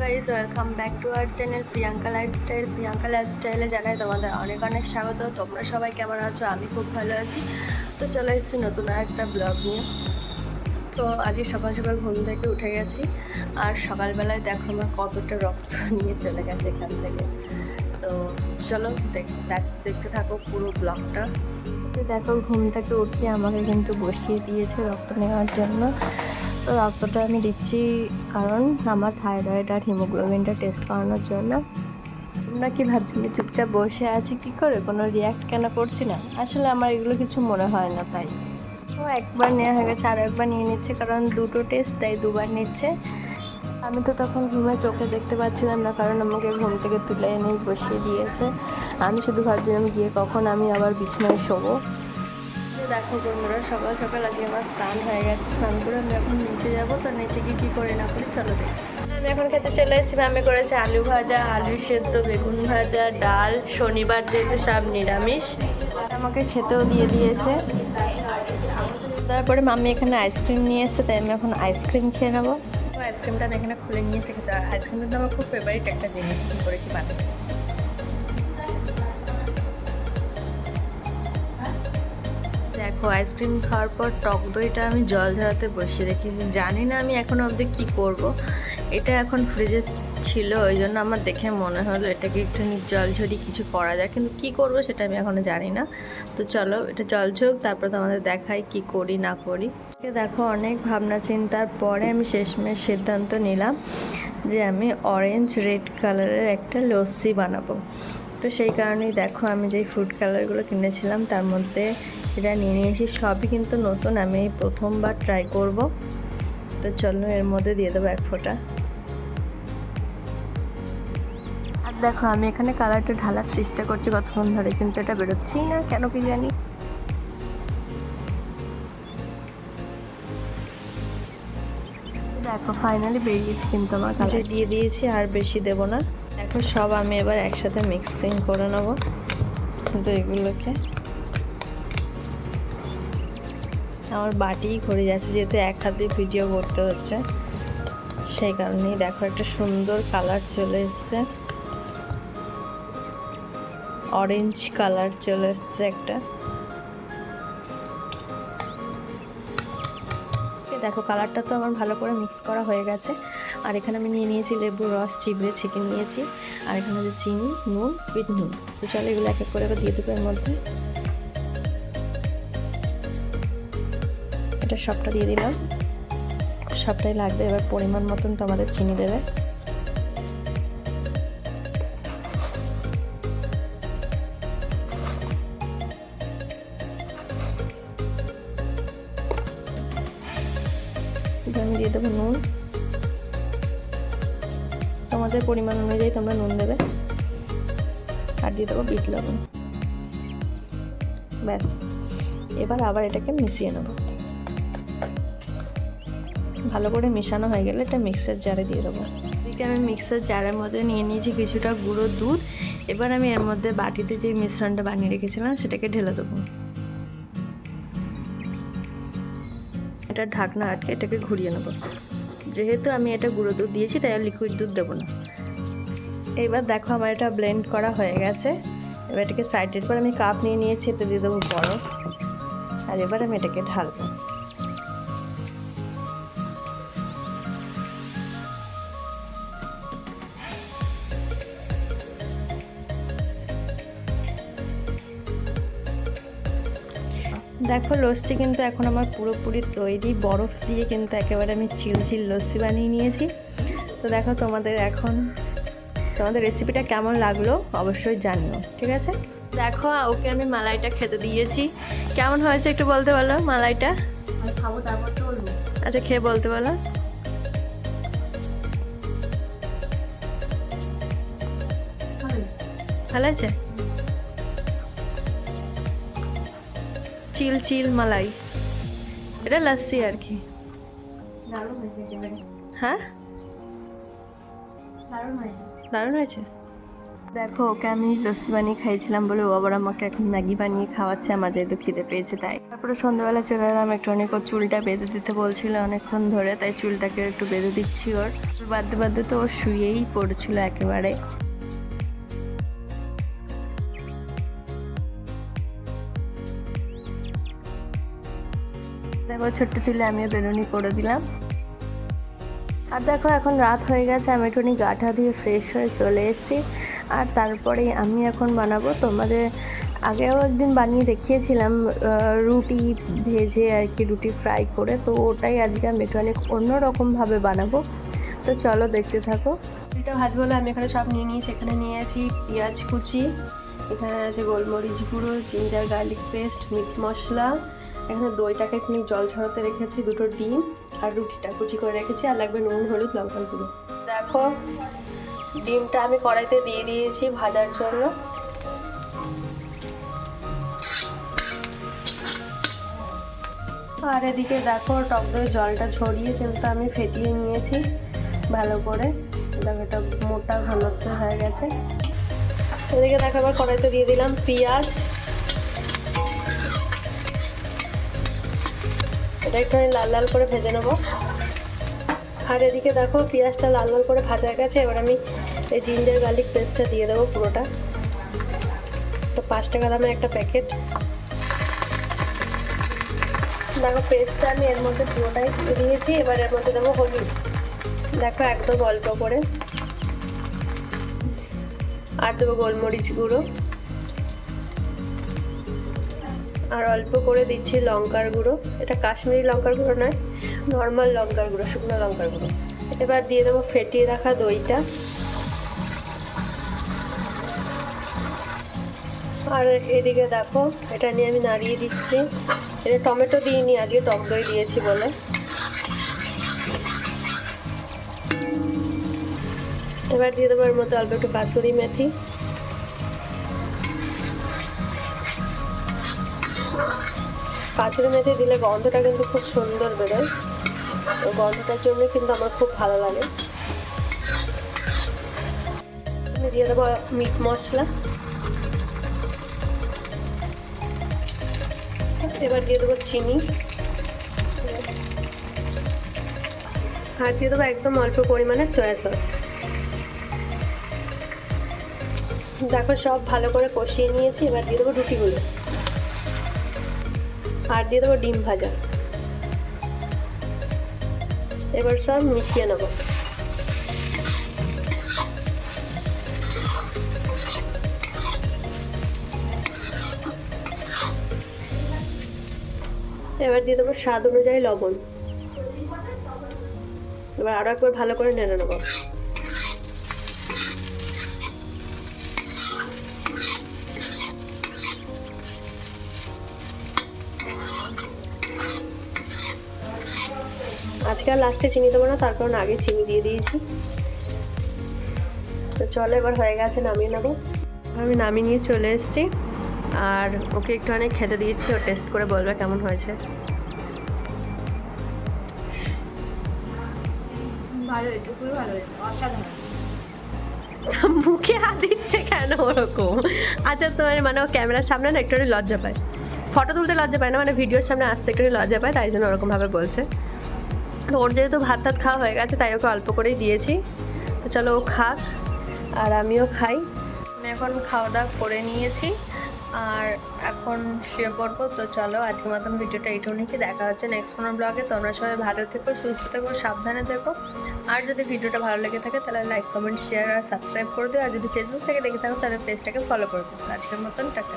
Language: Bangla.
Guys, welcome back to our channel Priyanka লাইফস্টাইলে জানাই তোমাদের অনেক অনেক স্বাগত। তোমরা সবাই কেমন আছো? আমি খুব ভালো আছি। তো চলে এসেছি নতুন একটা ব্লগ নিয়ে। তো আজকে সকাল সকাল ঘুম থেকে উঠে গেছি, আর সকালবেলায় দেখো আমার কতটা রক্ত নিয়ে চলে গেছে এখান থেকে। তো চলো দেখতে থাকো পুরো ব্লগটা। দেখো ঘুম থেকে উঠে আমাকে কিন্তু বসিয়ে দিয়েছে রক্ত নেওয়ার জন্য। তো রক্তটা আমি দিচ্ছি কারণ আমার থাইরয়েড আর হিমোগ্লোবিনটা টেস্ট করানোর জন্য। তোমরা কি ভাবছো আমি চুপচাপ বসে আছি কি করে, কোনো রিয়াক্ট কেন করছি না? আসলে আমার এগুলো কিছু মনে হয় না, তাই তো একবার নেওয়া হয়ে গেছে, আরও একবার নিয়ে নিচ্ছে কারণ দুটো টেস্ট, তাই দুবার নিচ্ছে। আমি তো তখন ঘুমে চোখে দেখতে পাচ্ছিলাম না, কারণ আমাকে ঘুম থেকে তুলে এনে বসিয়ে দিয়েছে। আমি শুধু ভাবছিলাম গিয়ে কখন আমি আবার বিছানায় শোবো। দেখো বন্ধুরা, সকাল সকাল আজকে আমার স্নান হয়ে গেছে। স্নান করে আমি এখন নিচে যাবো। তো নিচে গিয়ে কী করে না করি চলো দেখি। আমি এখন খেতে চলে এসেছি। আমি করেছি আলু ভাজা, আলু সেদ্ধ, বেগুন ভাজা, ডাল। শনিবার যেহেতু সব নিরামিষ, আমাকে খেতেও দিয়ে দিয়েছে। তারপরে মাম্মি এখানে আইসক্রিম নিয়ে এসেছে, তাই আমি এখন আইসক্রিম খেয়ে নেবো। আইসক্রিমটা আমি এখানে খুলে নিয়েছি। আইসক্রিম কিন্তু আমার খুব ফেভারিট একটা জিনিস। কী করেছি বানাতে দেখো, আইসক্রিম খাওয়ার পর টক দইটা আমি জল ঝরাতে বসিয়ে রেখেছি। জানি না আমি এখনও অবধি কী করব। এটা এখন ফ্রিজে ছিল, ওই জন্য আমার দেখে মনে হলো এটাকে একটু জল ঝরিয়ে কিছু করা যায়, কিন্তু কী করব সেটা আমি এখনও জানি না। তো চলো এটা জল ঝরুক, তারপর তো আমাদের দেখাই কি করি না করি। দেখো অনেক ভাবনা চিন্তার পরে আমি শেষমেশ সিদ্ধান্ত নিলাম যে আমি অরেঞ্জ রেড কালারের একটা লস্যি বানাবো। তো সেই কারণেই দেখো আমি যেই ফুড কালারগুলো কিনেছিলাম তার মধ্যে এটা নিয়ে নিয়েছি। সবই কিন্তু নতুন, আমি প্রথমবার ট্রাই করব। তো চলো এর মধ্যে দিয়ে দেবো এক ফোঁটা। আর দেখো আমি এখানে কালারটা ঢালার চেষ্টা করছি কতক্ষণ ধরে, কিন্তু এটা বেরোচ্ছেই না, কেন কি জানি। দেখো ফাইনালি বেরিয়েছে কিন্তু আমার কালার। দিয়ে দিয়েছি, আর বেশি দেব না। দেখো সব আমি এবার একসাথে মিক্সিং করে নেবো। কিন্তু এগুলোকে আমার বাটিই ঘুরে যাচ্ছে, যেহেতু এক হাতে ভিডিও করতে হচ্ছে, সেই কারণেই দেখো একটা সুন্দর কালার চলে এসছে, অরেঞ্জ কালার চলে এসছে একটা। দেখো কালারটা তো আমার ভালো করে মিক্স করা হয়ে গেছে। আর এখানে আমি নিয়ে নিয়েছি লেবুর রস, চিবড়ে ছেঁকে নিয়েছি। আর এখানে যে চিনি, নুন, বিট নুন। তো চলো এগুলো এক এক করে দিয়ে দেবো এর মধ্যে। এটা সবটা দিয়ে দিলাম, সবটাই লাগবে। এবার পরিমাণ মতন তোমাদের চিনি দেবে। আমি দিয়ে দেবো নুন, তোমাদের পরিমাণ অনুযায়ী তোমরা নুন দেবে। আর দিয়ে দেবো বিট লবণ। ব্যাস, এবার আবার এটাকে মিশিয়ে নেব। ভালো করে মেশানো হয়ে গেলে এটা মিক্সার জারে দিয়ে দেবো। এদিকে আমি মিক্সার জারের মধ্যে নিয়ে নিয়েছি কিছুটা গুঁড়ো দুধ। এবার আমি এর মধ্যে বাটিতে যে মিশ্রণটা বানিয়ে রেখেছিলাম সেটাকে ঢেলে দেবো। এটা ঢাকনা আটকে এটাকে ঘুরিয়ে নেব। যেহেতু আমি এটা গুঁড়ো দুধ দিয়েছি তাই লিকুইড দুধ দেবো না। এবার দেখো আমার এটা ব্লেন্ড করা হয়ে গেছে। এবার এটাকে সাইডের পর আমি কাপ নিয়ে নিয়েছি, এতে দিয়ে দেবো বরফ। আর এবার আমি এটাকে ঢালবো। দেখো লস্যি কিন্তু এখন আমার পুরোপুরি তৈরি। বরফ দিয়ে কিন্তু একেবারে আমি চিল লস্যি বানিয়ে নিয়েছি। তো দেখো তোমাদের রেসিপিটা কেমন লাগলো অবশ্যই জানিও, ঠিক আছে? দেখো ওকে আমি মালাইটা খেতে দিয়েছি। কেমন হয়েছে একটু বলতে বলো মালাইটা? খাবো তারপর তো বলবো। আচ্ছা খেয়ে বলতে বলো। ভালো আছে? চিল মালাই, এটা লস্যি আর কি। হ্যাঁ দারুণ হয়েছে। দেখো ওকে আমি লস্যি বানিয়ে খাইছিলাম বলে ও আবার আমাকে এখন ম্যাগি বানিয়ে খাওয়াচ্ছে, আমার যেহেতু খিদে পেয়েছে তাই। তারপরে সন্ধ্যাবেলা চলে এলাম, একটু অনেক ওর চুলটা বেঁধে দিতে বলছিল অনেকক্ষণ ধরে, তাই চুলটাকে একটু বেঁধে দিচ্ছি। ওর চুল বাঁধতে বাঁধতে তো ও শুয়েই পড়ছিল একেবারে। দেখো ছোট্ট চুলে আমিও বেরুনি করে দিলাম। আর দেখো এখন রাত হয়ে গেছে, আমি একটুখানি গাটা দিয়ে ফ্রেশ হয়ে চলে এসেছি। আর তারপরে আমি এখন বানাবো, তোমাদের আগেও একদিন বানিয়ে দেখিয়েছিলাম রুটি ভেজে আর কি, রুটি ফ্রাই করে, তো ওটাই আজকে আমি একটুখানি অন্যরকমভাবে বানাবো। তো চলো দেখতে থাকো। রুটিটা ভাজবো বলে আমি এখানে সব নিয়ে নিয়েছি। এখানে নিয়েছি পেঁয়াজ কুচি, এখানে আছে গোলমরিচ গুঁড়ো, জিঞ্জার গার্লিক পেস্ট, মিট মশলা, এখানে দইটাকে একটু জল ঝরাতে রেখেছি, দুটো ডিম, আর রুটিটা কুচি করে রেখেছি, আর লাগবে নুন, হলুদ, লঙ্কার গুঁড়ো। দেখো ডিমটা আমি কড়াইতে দিয়ে দিয়েছি ভাজার জন্য। আর এদিকে দেখো টক দই জলটা ঝরিয়ে কিন্তু আমি ফেটিয়ে নিয়েছি ভালো করে। দেখো এটা মোটা ঘনত্ব হয়ে গেছে। এদিকে দেখো আবার কড়াইতে দিয়ে দিলাম পেঁয়াজ, এটা একটু লাল লাল করে ভেজে নেবো। আর এদিকে দেখো পেঁয়াজটা লাল লাল করে ভাজা গেছে, এবার আমি এই জিঞ্জার গার্লিক পেস্টটা দিয়ে দেবো পুরোটা। তো 5 টাকা দামের একটা প্যাকেট। দেখো পেস্টটা আমি এর মধ্যে পুরোটাই দিয়েছি। এবার এর মধ্যে দেবো হলুদ, দেখো একদম অল্প করে। আর দেবো গোলমরিচ গুঁড়ো, আর অল্প করে দিচ্ছি লঙ্কার গুঁড়ো। এটা কাশ্মীরি লঙ্কার গুঁড়ো নয়, নর্মাল লঙ্কার গুঁড়ো, শুকনো লঙ্কার গুঁড়ো। এবার দিয়ে দেবো ফেটিয়ে রাখা দইটা। আর এদিকে দেখো এটা নিয়ে আমি নাড়িয়ে দিচ্ছি। এটা টমেটো দিইনি, আজকে টক দই দিয়েছি বলে। এবার দিয়ে দেবো এর মধ্যে অল্প একটু কাসুরি মেথি। কাসুরি মেথি দিলে গন্ধটা কিন্তু খুব সুন্দর বেরোয়, ওই গন্ধটার জন্য কিন্তু আমার খুব ভালো লাগে। আমি দিয়ে দেবো মিট মশলা। এবার দিয়ে দেবো চিনি, আর দিয়ে দেবো একদম অল্প পরিমাণে সয়া সস। দেখো সব ভালো করে কষিয়ে নিয়েছি। এবার দিয়ে দেবো রুটিগুলো, আর দিয়ে দেবো ডিম ভাজা। এবার সব মিশিয়ে নেব। এবার দিয়ে দেবো স্বাদ অনুযায়ী লবণ। এবার আরো একবার ভালো করে নেড়ে নেব। আজকে আর লাস্টে চিনি দেবো না, তার কারণ আগে চিনি দিয়ে দিয়েছি। তো চলো এবার হয়ে গেছে, নামিয়ে নেবো। আমি নামিয়ে নিয়ে চলে এসেছি, আর ওকে একটু অনেক খেতে দিয়েছি, ও টেস্ট করে বলবে কেমন হয়েছে। ভালো হয়েছে, খুবই ভালো হয়েছে, অসাধারণ। মুখে হাত দিচ্ছে কেন ওরকম? আচ্ছা তোমার মানে ও ক্যামেরার সামনে না একটু লজ্জা পায়, ফটো তুলতে লজ্জা পায় না, মানে ভিডিওর সামনে আসতে একটু লজ্জা পায়, তাই জন্য ওরকমভাবে বলছে। ওর যেহেতু ভাত টাত খাওয়া হয়ে গেছে তাই ওকে অল্প করেই দিয়েছি। তো চলো ও খাক আর আমিও খাই। আমি এখন খাওয়া দাওয়া করে নিয়েছি আর এখন শুয়ে পড়বো। তো চলো আজকের মতন ভিডিওটা এইটুকুনি, দেখা হচ্ছে নেক্সট কোনো ব্লগে। তোমরা সবাই ভালো থেকো, সুস্থ থেকো, সাবধানে থেকো। আর যদি ভিডিওটা ভালো লেগে থাকে তাহলে লাইক, কমেন্ট, শেয়ার আর সাবস্ক্রাইব করে দিও। আর যদি ফেসবুক থেকে দেখে থাকো তাহলে পেজটাকে ফলো করে দিও। আজকের মতন টাটা।